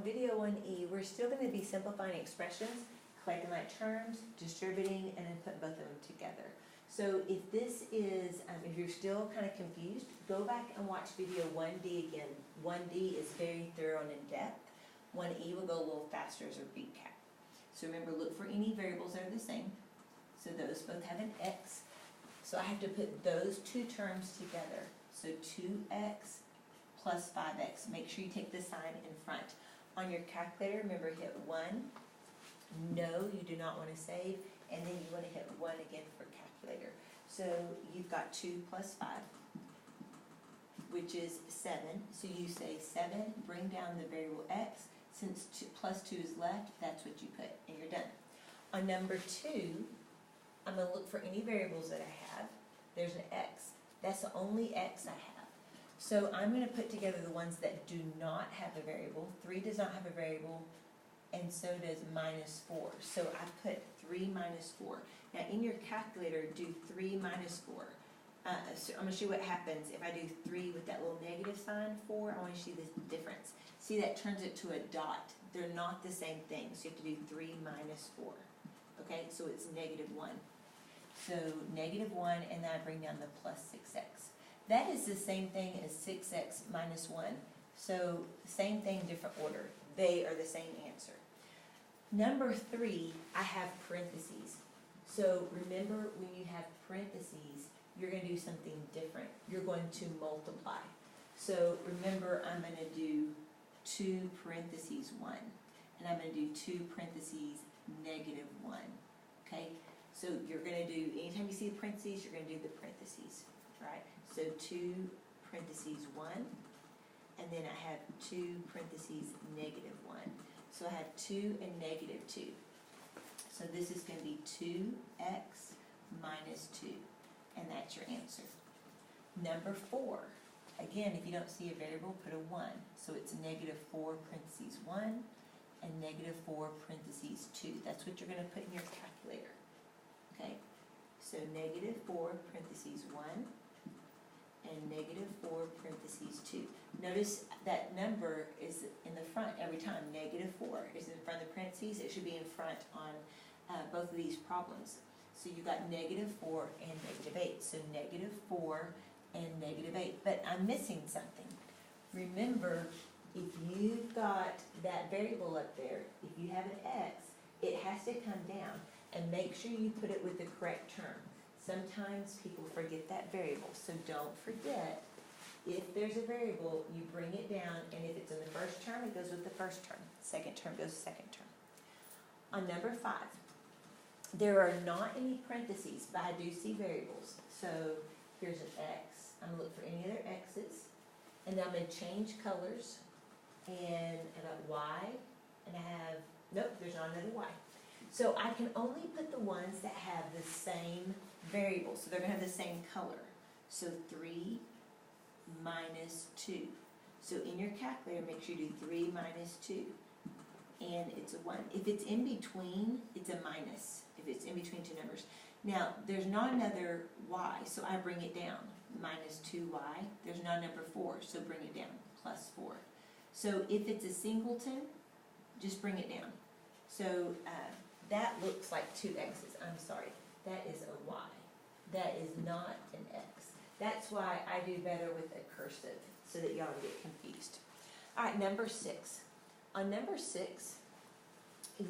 on video 1E, we're still going to be simplifying expressions, collecting like terms, distributing, and then putting both of them together. So if this is, if you're still kind of confused, go back and watch video 1D again. 1D is very thorough and in-depth. 1E will go a little faster as a recap. So remember, look for any variables that are the same. So those both have an x. So I have to put those two terms together. So 2x plus 5x. Make sure you take the sign in front. On your calculator, remember, hit 1. No, you do not want to save. And then you want to hit 1 again for calculator. So you've got 2 plus 5, which is 7. So you say 7, bring down the variable x. Since 2 plus 2 is left, that's what you put, and you're done. On number 2, I'm going to look for any variables that I have. There's an x. That's the only x I have. So I'm going to put together the ones that do not have a variable. 3 does not have a variable, and so does minus 4. So I put 3 minus 4. Now in your calculator, do 3 minus 4. So I'm going to show you what happens if I do 3 with that little negative sign, 4. I want to see the difference. See, that turns it to a dot. They're not the same thing, so you have to do 3 minus 4. Okay, so it's negative 1. So negative 1, and then I bring down the plus 6x. That is the same thing as 6x minus 1. So same thing, different order. They are the same answer. Number 3, I have parentheses. So remember, when you have parentheses, you're going to do something different. You're going to multiply. So remember, I'm going to do 2 parentheses 1. And I'm going to do 2 parentheses negative 1. Okay? So you're going to do, anytime you see the parentheses, you're going to do the parentheses. Right? So 2 parentheses 1. And then I have 2 parentheses negative 1. So I have 2 and negative 2. So this is going to be 2x minus 2. And that's your answer. Number 4. Again, if you don't see a variable, put a 1. So it's negative 4 parentheses 1 and negative 4 parentheses 2. That's what you're going to put in your calculator. Okay? So negative 4 parentheses 1 and negative 4 parentheses 2. Notice that number is in the front every time. Negative 4 is in front of the parentheses. It should be in front on both of these problems. So you got negative 4 and negative 8. So negative 4 and negative 8. But I'm missing something. Remember, if you've got that variable up there, if you have an x, it has to come down. And make sure you put it with the correct term. Sometimes people forget that variable. So don't forget, if there's a variable, you bring it down. And if it's in the first term, it goes with the first term. Second term goes second term. On number 5. There are not any parentheses, but I do see variables. So here's an x. I'm going to look for any other x's. And then I'm going to change colors. And I got y. And I have, nope, there's not another y. So I can only put the ones that have the same variable. So they're going to have the same color. So 3 minus 2. So in your calculator, make sure you do 3 minus 2. And it's a 1. If it's in between, it's a minus. If it's in between two numbers. Now, there's not another y, so I bring it down. Minus 2y. There's not a number 4, so bring it down. Plus 4. So if it's a singleton, just bring it down. So that looks like 2 x's. I'm sorry. That is a y. That is not an x. That's why I do better with a cursive, so that y'all don't get confused. All right, number 6. On number 6,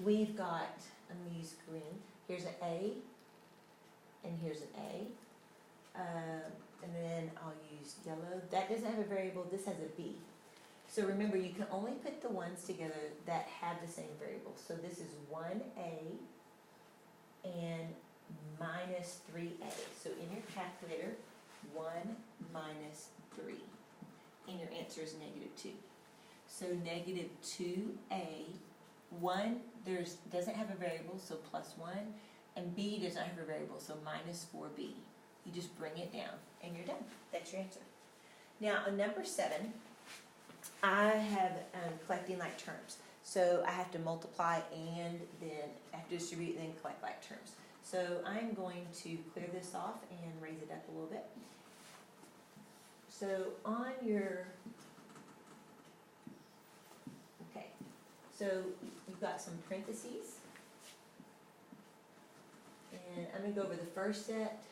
we've got, I'm going to use green. Here's an A, and here's an A. And then I'll use yellow. That doesn't have a variable. This has a B. So remember, you can only put the ones together that have the same variable. So this is 1A and minus 3A. So in your calculator, 1 minus 3. And your answer is negative 2. So negative 2A, 1 doesn't have a variable, so plus 1, and B does not have a variable, so minus 4B. You just bring it down, and you're done. That's your answer. Now, on number 7, I have collecting like terms. So I have to multiply and then I have to distribute and then collect like terms. So I'm going to clear this off and raise it up a little bit. So on your, okay, So you've got some parentheses. And I'm gonna go over the first set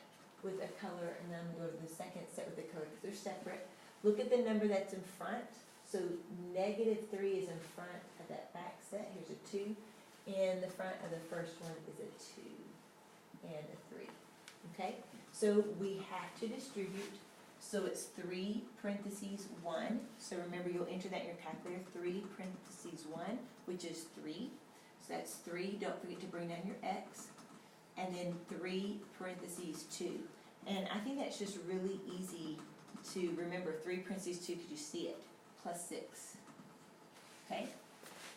with a color, and then I'm gonna go over the second set with a color, because they're separate. Look at the number that's in front. So -3 is in front of that back set. Here's a 2. And the front of the first one is a 2 and a 3. Okay? So we have to distribute. So it's 3 parentheses 1. So remember, you'll enter that in your calculator. 3 parentheses 1, which is 3. So that's 3. Don't forget to bring down your x. And then 3 parentheses 2. And I think that's just really easy to remember. 3 parentheses 2, because you see it, plus 6. Okay?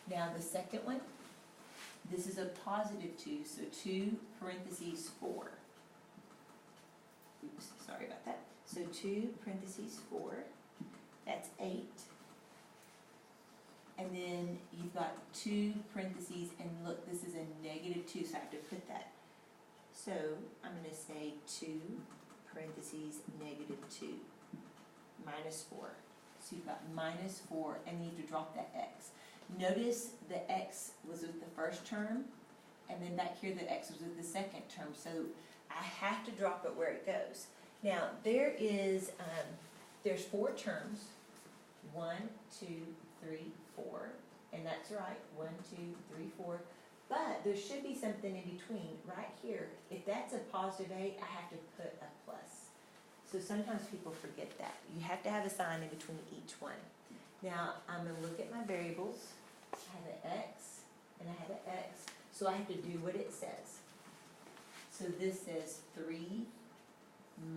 Now the second one, this is a positive 2, so 2 parentheses 4. Oops, sorry about that. So 2 parentheses 4, that's 8. And then you've got 2 parentheses, and look, this is a -2, so I have to put that. So I'm going to say 2 parentheses -2 minus 4. So you've got -4, and then you have to drop that x. Notice the x was with the first term, and then back here the x was with the second term. So I have to drop it where it goes. Now there's 4 terms. 1, 2, 3, 4, and that's right. 1, 2, 3, 4. But there should be something in between right here. If that's a positive 8, I have to put a plus. So sometimes people forget that. You have to have a sign in between each one. Now I'm going to look at my variables. I have an x and I have an x. So I have to do what it says. So this says 3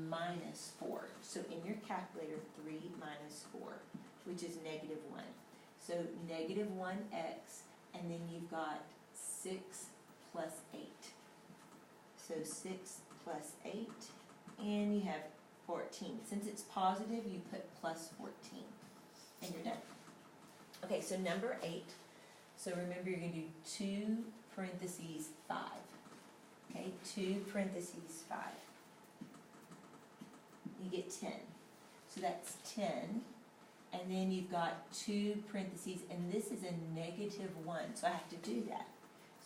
minus 4. So in your calculator, 3 minus 4, which is -1. So -1x, and then you've got 6 plus 8. So 6 plus 8, and you have 14. Since it's positive, you put plus 14, and you're done. Okay, so number 8. So remember, you're going to do 2 parentheses 5. Okay, 2 parentheses 5. You get 10. So that's 10. And then you've got 2 parentheses, and this is a -1, so I have to do that.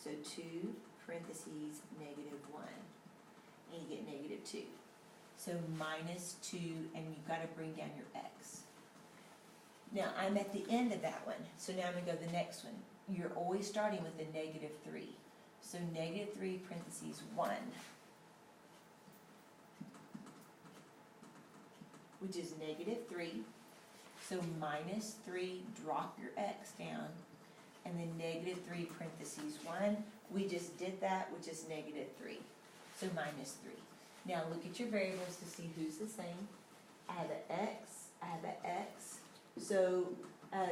So 2 parentheses -1, and you get -2. So -2, and you've got to bring down your x. Now I'm at the end of that one, so now I'm going to go to the next one. You're always starting with a -3. So -3 parentheses 1, which is -3. So -3, drop your x down, and then -3 parentheses 1. We just did that, which is -3. So -3. Now look at your variables to see who's the same. I have an x, I have an x. So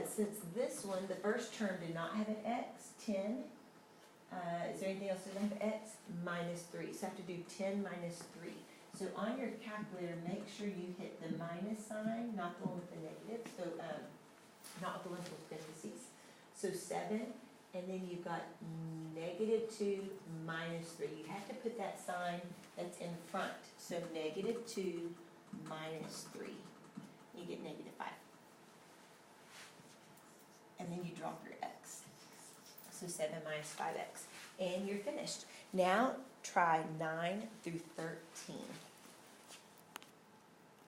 since this one, the first term did not have an x, 10. Is there anything else that doesn't have x? -3. So I have to do 10 minus 3. So on your calculator, make sure you hit the minus sign, not the one with the negative. So not with the ones with parentheses. So 7, and then you've got -2 minus 3. You have to put that sign that's in front. So -2 minus 3. You get -5. And then you drop your x. So 7 minus 5x. And you're finished. Now try 9 through 13.